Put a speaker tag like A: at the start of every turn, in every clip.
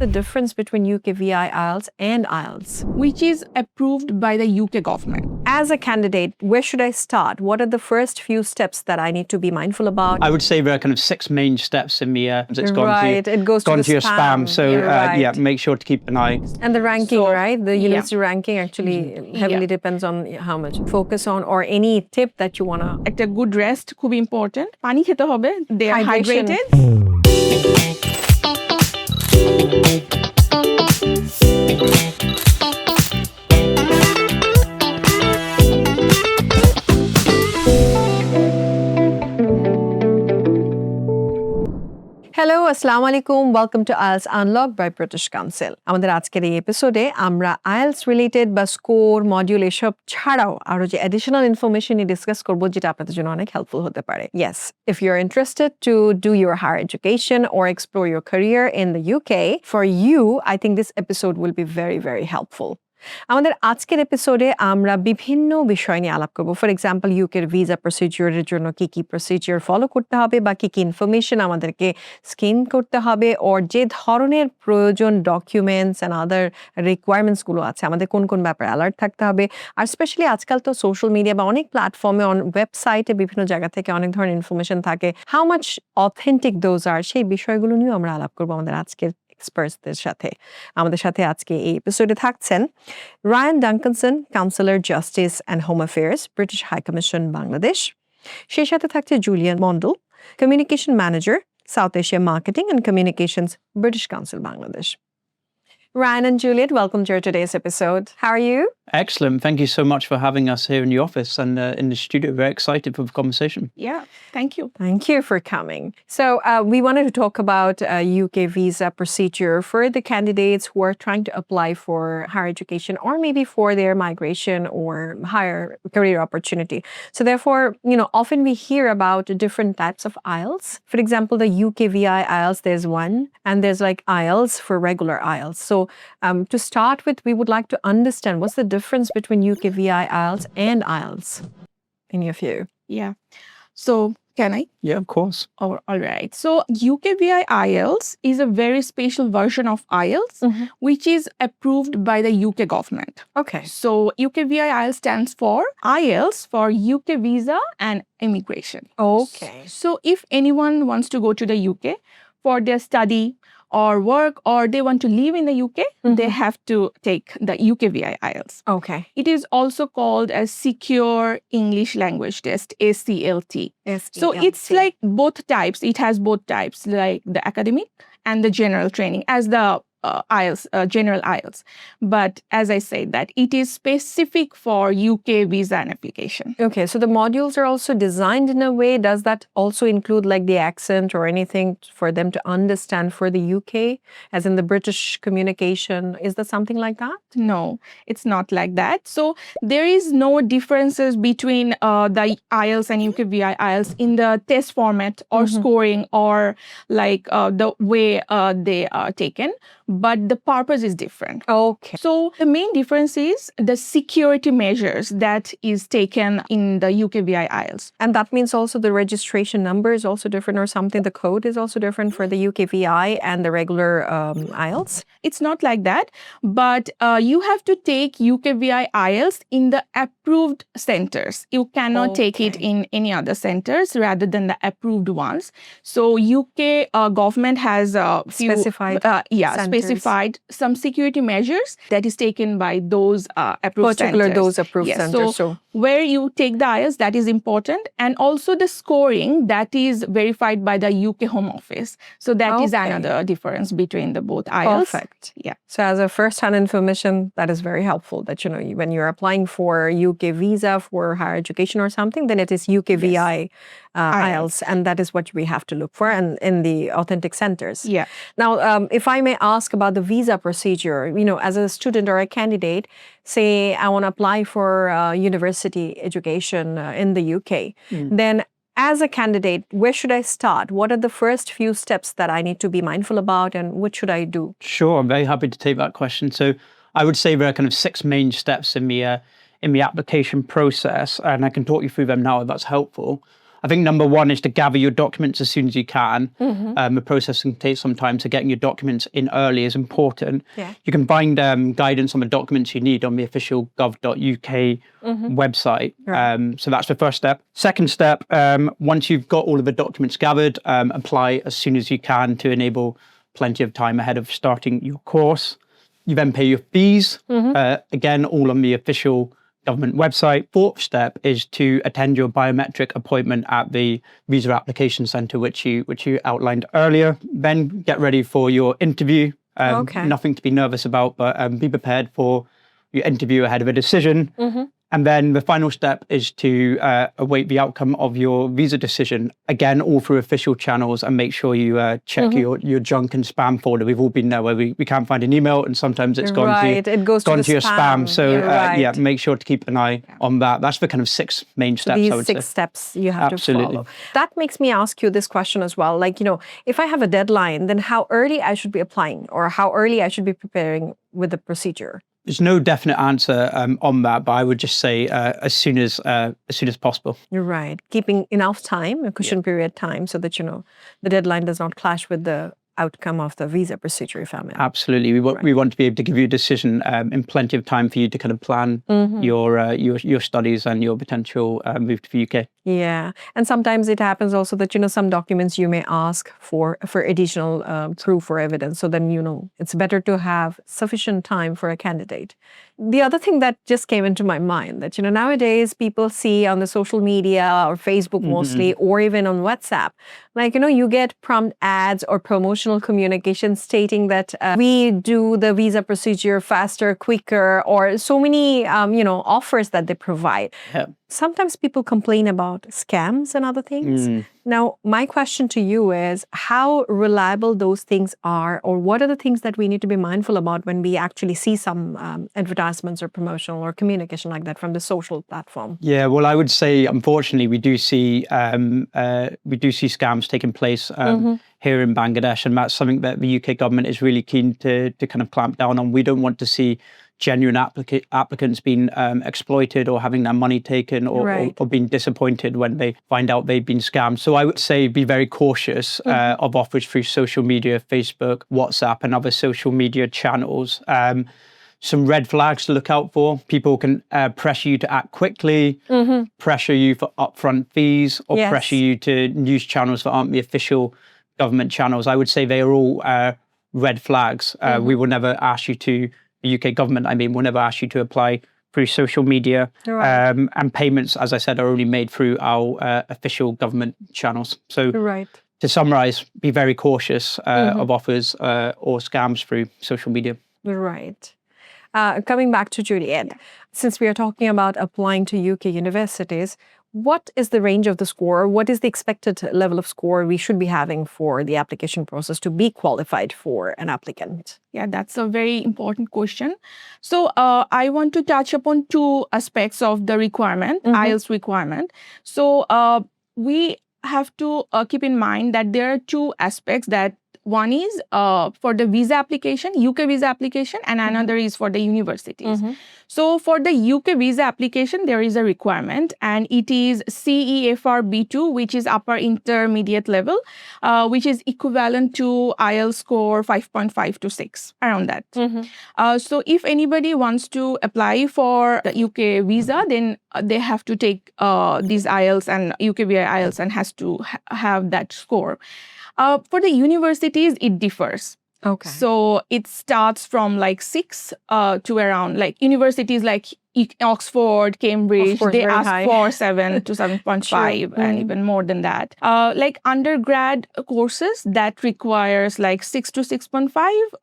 A: The difference between UK VI IELTS and IELTS,
B: which is approved by the UK government.
A: As a candidate, where should I start? What are the first few steps that I need to be mindful about?
C: I would say there are kind of 6 main steps in the it's
A: it goes
C: gone
A: to
C: your spam. So yeah, make sure to keep an eye.
A: And the ranking, right? The university ranking actually heavily depends on how much focus on, or any tip that you want to.
B: Ekta good rest খুব important. পানি খেতে হবে. They are hydrated.
A: Hello, Assalamu alaikum. Welcome to IELTS Unlocked by British Council. আমাদের আজকের এই এপিসোডে আমরা IELTS related বা স্কোর, মডিউল এসব ছাড়াও আরো যে অ্যাডিশনাল ইনফরমেশন ডিসকাস করব যেটা আপনাদের জন্য অনেক হেল্পফুল হতে পারে. Yes, if you're interested to do your higher education or explore your career in the UK, for you, I think this episode will be very, very helpful. আমাদের আজকের এপিসোডে আমরা বিভিন্ন বিষয় নিয়ে আলাপ করব. ফর এক্সাম্পল, ইউকের ভিসা প্রসিডিউরের জন্য কি কি প্রসিডিউর ফলো করতে হবে বা কি কি ইনফরমেশন আমাদেরকে স্ক্যান করতে হবে, ওর যে ধরনের প্রয়োজন ডকুমেন্টস অ্যান্ড আদার রিকোয়ারমেন্টসগুলো আছে, আমাদের কোন কোন ব্যাপারে অ্যালার্ট থাকতে হবে. আর স্পেশালি আজকাল তো সোশ্যাল মিডিয়া বা অনেক প্ল্যাটফর্মে, ওয়েবসাইটে বিভিন্ন জায়গা থেকে অনেক ধরনের ইনফরমেশন থাকে. How much authentic those are, সেই বিষয়গুলো নিয়েও আমরা আলাপ করবো আমাদের আজকের এক্সপার্টসদের সাথে. আমাদের সাথে আজকে এই এপিসোডে থাকছেন Ryan Duncanson, counsellor, justice and home affairs, British high commission, Bangladesh. সেই সাথে থাকছে Juliet Mondal, communication manager, South Asia marketing and communications, British Council, Bangladesh. Ryan and Juliet, welcome to today's episode. How are you?
C: Excellent. Thank you so much for having us here in the office and in the studio. Very excited for the conversation.
B: Yeah, thank you.
A: Thank you for coming. So we wanted to talk about UK visa procedure for the candidates who are trying to apply for higher education or maybe for their migration or higher career opportunity. So therefore, often we hear about different types of IELTS. For example, the UK VI IELTS, there's one, and there's like IELTS for regular IELTS. So to start with, we would like to understand what's the difference between UK VI IELTS and IELTS in your view.
B: Yeah. So can I?
C: Yeah, of course.
B: Oh, all right. So UK VI IELTS is a very special version of IELTS, which is approved by the UK government.
A: Okay.
B: So UK VI IELTS stands for IELTS for UK Visa and Immigration.
A: Okay.
B: So if anyone wants to go to the UK for their study or work, or they want to live in the UK, they have to take the UK VI IELTS.
A: Okay.
B: It is also called as Secure English Language Test, SELT. So it's like both types. It has both types, like the academic and the general training as the IELTS, general IELTS. But as I said, that it is specific for UK visa and application.
A: Okay, so the modules are also designed in a way. Does that also include like the accent or anything for them to understand for the UK, as in the British communication? Is that something like that?
B: No, it's not like that. So there is no differences between the IELTS and UK VI IELTS in the test format or scoring or like the way they are taken. But the purpose is different.
A: Okay.
B: So the main difference is the security measures that is taken in the UK VI IELTS.
A: And that means also the registration number is also different or something? The code is also different for the UK VI and the regular IELTS?
B: It's not like that, but you have to take UK VI IELTS in the approved centers. You cannot take it in any other centers rather than the approved ones. So UK government has few specified some security measures that is taken by those approved centers.
A: Those approved centers.
B: So where you take the IELTS, that is important, and also the scoring that is verified by the UK Home Office. So that is another difference between the both IELTS.
A: Perfect.
B: Yeah.
A: So as a first-hand information, that is very helpful. That when you're applying for UK visa for higher education or something, then it is UK VI IELTS, and that is what we have to look for, and in the authentic centers.
B: Yeah.
A: Now, if I may ask about the visa procedure, as a student or a candidate, say I want to apply for university education in the UK, then as a candidate, where should I start? What are the first few steps that I need to be mindful about, and what should I do?
C: Sure, I'm very happy to take that question. So I would say there are kind of 6 main steps in the application process, and I can talk you through them now if that's helpful. I think number one is to gather your documents as soon as you can. The process can take some time, so getting your documents in early is important.
A: Yeah.
C: You can find guidance on the documents you need on the official gov.uk website.
A: Right.
C: So that's the first step. Second step, once you've got all of the documents gathered, apply as soon as you can to enable plenty of time ahead of starting your course. You then pay your fees, again, all on the official government website. Fourth step is to attend your biometric appointment at the visa application centre, which you outlined earlier. Then get ready for your interview. Nothing to be nervous about, but be prepared for your interview ahead of a decision. And then the final step is to await the outcome of your visa decision. Again, all through official channels, and make sure you check your junk and spam folder. We've all been there where we can't find an email, and sometimes it's gone to your spam. So yeah, make sure to keep an eye on that. That's the kind of 6 main steps.
A: These
C: I would
A: 6
C: say.
A: steps you have to follow. That makes me ask you this question as well. Like, if I have a deadline, then how early I should be applying, or how early I should be preparing with the procedure?
C: There's no definite answer on that, but I would just say as soon as possible.
A: You're right. Keeping enough time, a cushion period time, so that the deadline does not clash with the outcome of the visa procedure, if I may.
C: Absolutely. We want to be able to give you a decision in plenty of time for you to kind of plan your studies and your potential move to the UK.
A: Yeah. And sometimes it happens also that, some documents you may ask for additional proof or evidence. So then, it's better to have sufficient time for a candidate. The other thing that just came into my mind that, nowadays people see on the social media or Facebook mostly, or even on WhatsApp, like, you get prompt ads or promotional communication stating that we do the visa procedure faster, quicker, or so many, offers that they provide.
C: Yeah.
A: Sometimes people complain about scams and other things. Now, my question to you is how reliable those things are, or what are the things that we need to be mindful about when we actually see some advertisements or promotional or communication like that from the social platform?
C: Yeah, well, I would say, unfortunately, we do see scams taking place here in Bangladesh, and that's something that the UK government is really keen to kind of clamp down on. We don't want to see genuine applicants being exploited or having their money taken or being disappointed when they find out they've been scammed. So I would say be very cautious of offers through social media, Facebook, WhatsApp, and other social media channels. Some red flags to look out for. People can pressure you to act quickly, pressure you for upfront fees, or pressure you to news channels that aren't the official government channels. I would say they are all red flags. We will never ask you to, the UK government, will never ask you to apply through social media. And payments, as I said, are only made through our official government channels. So to summarize, be very cautious of offers or scams through social media.
A: Right. Coming back to Juliet, since we are talking about applying to UK universities, what is the range of the score? What is the expected level of score we should be having for the application process to be qualified for an applicant?
B: Yeah, that's a very important question. So I want to touch upon 2 aspects of the requirement, IELTS requirement. So we have to keep in mind that there are 2 aspects that one is for the visa application, UK visa application, and another is for the universities. So for the UK visa application, there is a requirement, and it is CEFR B2, which is upper intermediate level, which is equivalent to IELTS score 5.5 to 6, around that. So if anybody wants to apply for the UK visa, then they have to take these IELTS and UK via IELTS and has to have that score. For the universities, it differs.
A: Okay.
B: So it starts from like 6 to around like universities like Oxford, Cambridge, they ask for 7 to 7.5 and even more than that. Like undergrad courses, that requires like 6 to 6.5,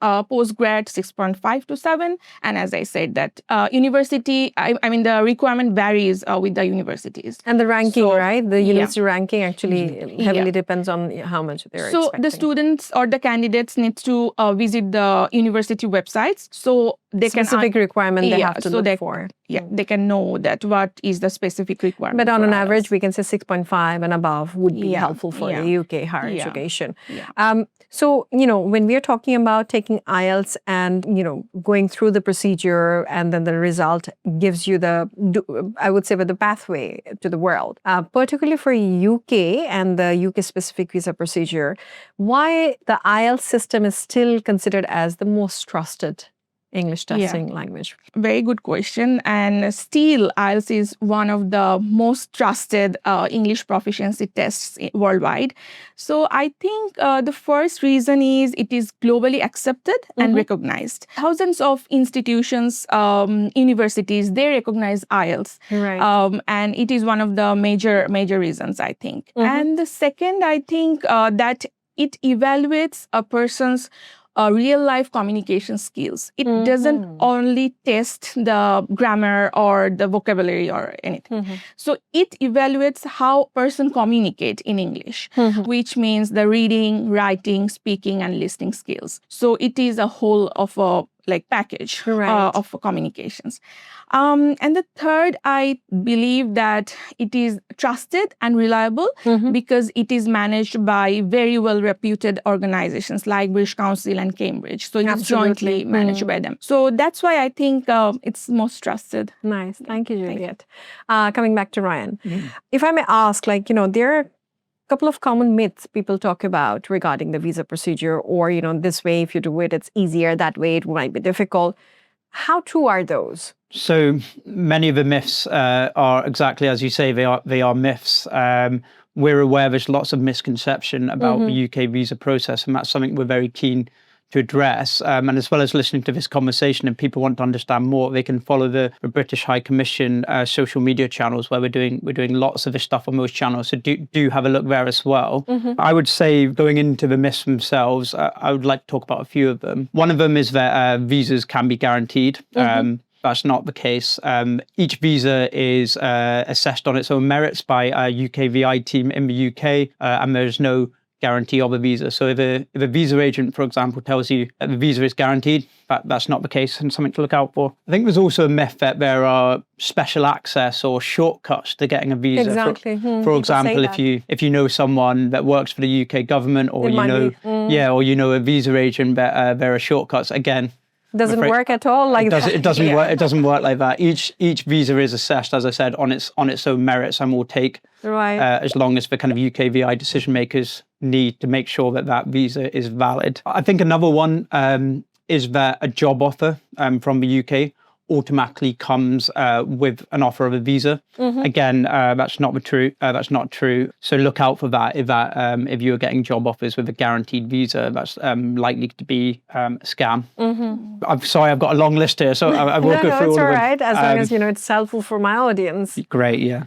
B: postgrad 6.5 to 7. And as I said, that university, the requirement varies with the universities.
A: And the ranking, right? The university ranking actually heavily depends on how much they're expecting.
B: So the students or the candidates need to visit the university websites. So they
A: specific requirement they have to look for.
B: they can know that what is the specific requirement.
A: But on
B: for
A: an
B: IELTS.
A: average, we can say 6.5 and above would be helpful for the UK higher education. So, when we're talking about taking IELTS and, going through the procedure and then the result gives you I would say, the pathway to the world, particularly for UK and the UK specific visa procedure, why the IELTS system is still considered as the most trusted English testing language?
B: Very good question. And still, IELTS is one of the most trusted English proficiency tests worldwide. So I think the first reason is it is globally accepted and recognized. Thousands of institutions, universities, they recognize IELTS.
A: Right.
B: And it is one of the major reasons, I think. And the second, I think that it evaluates a person's real-life communication skills. It doesn't only test the grammar or the vocabulary or anything. So it evaluates how person communicate in English, which means the reading, writing, speaking, and listening skills. So it is a whole of a package of communications. And the third, I believe that it is trusted and reliable because it is managed by very well-reputed organizations like British Council and Cambridge. So it's jointly managed by them. So that's why I think it's most trusted.
A: Nice. Thank you, Juliet. Coming back to Ryan, if I may ask, there are a couple of common myths people talk about regarding the visa procedure, or, this way, if you do it, it's easier. That way, it might be difficult. How true are those?
C: So many of the myths are exactly as you say. They are myths. We're aware there's lots of misconception about the UK visa process, and that's something we're very keen to address. And as well as listening to this conversation, and people want to understand more, they can follow the British High Commission social media channels, where we're doing lots of this stuff on those channels. So do have a look there as well. I would say, going into the myths themselves, I would like to talk about a few of them. One of them is that visas can be guaranteed. That's not the case. Each visa is assessed on its own merits by a UK VI team in the UK, and there's no guarantee of a visa. So if a visa agent, for example, tells you that the visa is guaranteed, that's not the case, and something to look out for. I think there's also a myth that there are special access or shortcuts to getting a visa.
A: Exactly.
C: For example, if you know someone that works for the UK government, or or you know a visa agent, there are shortcuts. Again,
A: doesn't work at all like that.
C: It doesn't work. It doesn't work like that. Each visa is assessed, as I said, on its own merits, and will take as long as the kind of UK VI decision makers need to make sure that visa is valid. I think another one is that a job offer from the UK automatically comes with an offer of a visa. Again, that's not true. That's not true. So look out for that. If you're getting job offers with a guaranteed visa, that's likely to be a scam. I'm sorry, I've got a long list here, so I will go through all of them.
A: No, it's all right, as long as it's helpful for my audience.
C: Great, yeah.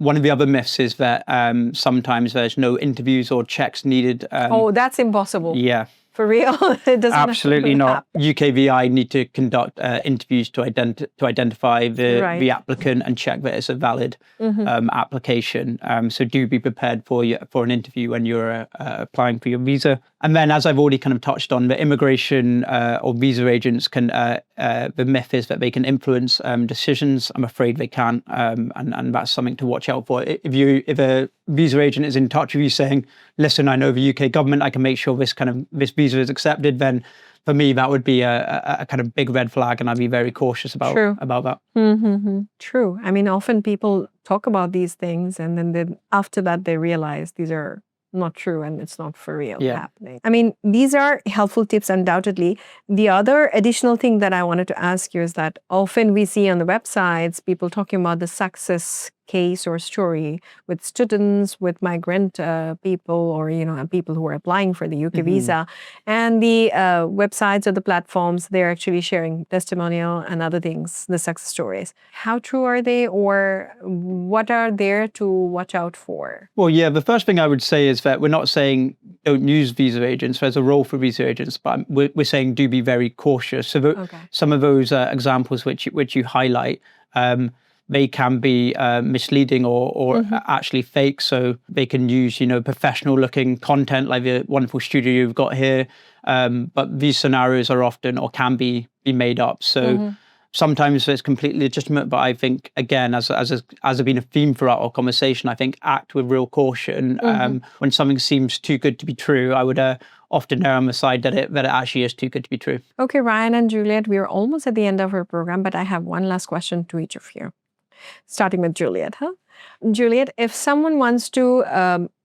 C: One of the other myths is that sometimes there's no interviews or checks needed.
A: That's impossible.
C: Yeah.
A: For real? It doesn't
C: Absolutely not. UK VI need to conduct interviews to identify the applicant and check that it's a valid application. So do be prepared for an interview when you're applying for your visa. And then, as I've already kind of touched on, the immigration or visa agents can, the myth is that they can influence decisions. I'm afraid they can, and that's something to watch out for. If a visa agent is in touch with you saying, listen, I know the UK government, I can make sure this visa is accepted, then for me, that would be a kind of big red flag, and I'd be very cautious about that.
A: True. I mean, often people talk about these things, and then after that, they realize these are not true and it's not for real happening. I mean, these are helpful tips, undoubtedly. The other additional thing that I wanted to ask you is that often we see on the websites people talking about the success case or story with students, with migrant people, or people who are applying for the UK visa, and the websites or the platforms, they're actually sharing testimonial and other things, the success stories. How true are they, or what are there to watch out for?
C: Well, yeah, the first thing I would say is that we're not saying don't use visa agents. There's a role for visa agents, but we're saying do be very cautious. So some of those examples which you highlight, they can be misleading or actually fake. So they can use, professional looking content like the wonderful studio you've got here. But these scenarios are often or can be made up. So Sometimes it's completely legitimate, but I think, again, as has been a theme throughout our conversation, I think act with real caution. When something seems too good to be true, I would often err on the side that it actually is too good to be true.
A: Okay, Ryan and Juliet, we are almost at the end of our program, but I have one last question to each of you. Starting with Juliet, Juliet, if someone wants to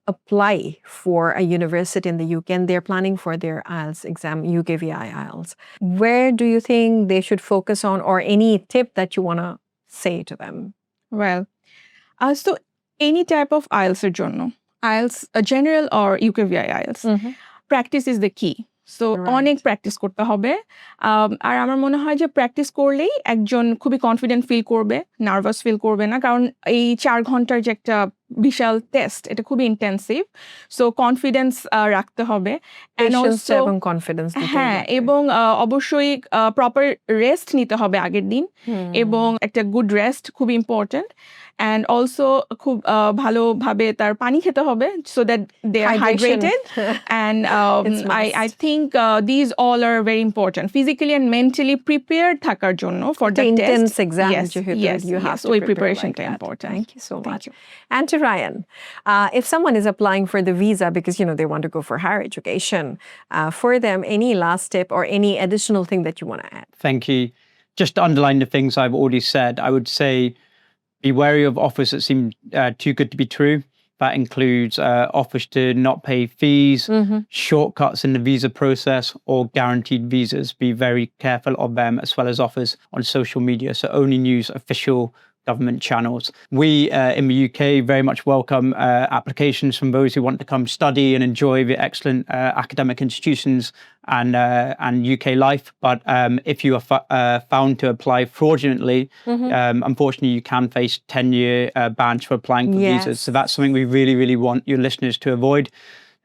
A: apply for a university in the UK and they're planning for their IELTS exam, UK VI IELTS, where do you think they should focus on, or any tip that you want to say to them?
B: Well, so any type of IELTS এর জন্য, IELTS general or UK VI IELTS, practice is the key. So অনেক practice করতে হবে। আর আমার মনে হয় যে practice করলেই একজন খুবই কনফিডেন্ট ফিল করবে, নার্ভাস ফিল করবে না, কারণ এই 4 ঘন্টার যে একটা বিশাল টেস্ট, এটা খুবই ইন্টেন্সিভ। সো কনফিডেন্স রাখতে হবে,
A: এবং কনফিডেন্স,
B: হ্যাঁ, এবং অবশ্যই প্রপার রেস্ট নিতে হবে আগের দিন, এবং একটা গুড রেস্ট খুব ইম্পর্টেন্ট। And also খুব ভালোভাবে তার পানি খেতে হবে, so that they are hydrated. And I think these all are very important. Physically and mentally prepared থাকার জন্য for the test.
A: Intense exam.
B: Yes,
A: you have to
B: so
A: prepare
B: preparation
A: like that.
B: important.
A: Thank you so much. And to Ryan, if someone is applying for the visa because they want to go for higher education, for them, any last tip or any additional thing that you want to add?
C: Thank you. Just to underline the things I've already said, I would say be wary of offers that seem too good to be true. That includes offers to not pay fees, shortcuts in the visa process, or guaranteed visas. Be very careful of them, as well as offers on social media. So only use official government channels. We in the UK very much welcome applications from those who want to come study and enjoy the excellent academic institutions and UK life. But if you are found to apply fraudulently, unfortunately you can face 10-year bans for applying for visas. So that's something we really, really want your listeners to avoid.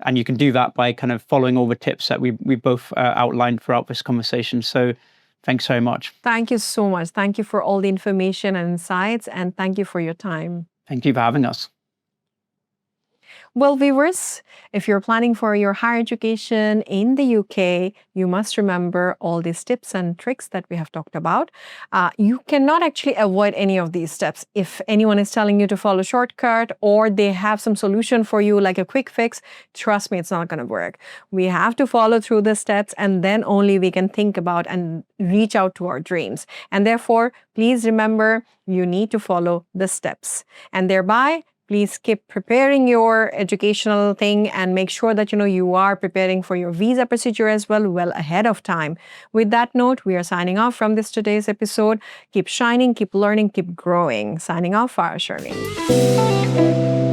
C: And you can do that by kind of following all the tips that we both outlined throughout this conversation. So thanks very much.
A: Thank you so much. Thank you for all the information and insights, and thank you for your time.
C: Thank you for having us.
A: Well, viewers, if you're planning for your higher education in the UK, you must remember all these tips and tricks that we have talked about. You cannot actually avoid any of these steps. If anyone is telling you to follow a shortcut, or they have some solution for you like a quick fix, trust me, it's not going to work. We have to follow through the steps, and then only we can think about and reach out to our dreams. And therefore, please remember, you need to follow the steps. And thereby, please keep preparing your educational thing and make sure that you are preparing for your visa procedure as well ahead of time. With that note, we are signing off from today's episode. Keep shining, keep learning, keep growing. Signing off, Farah Sharmeen.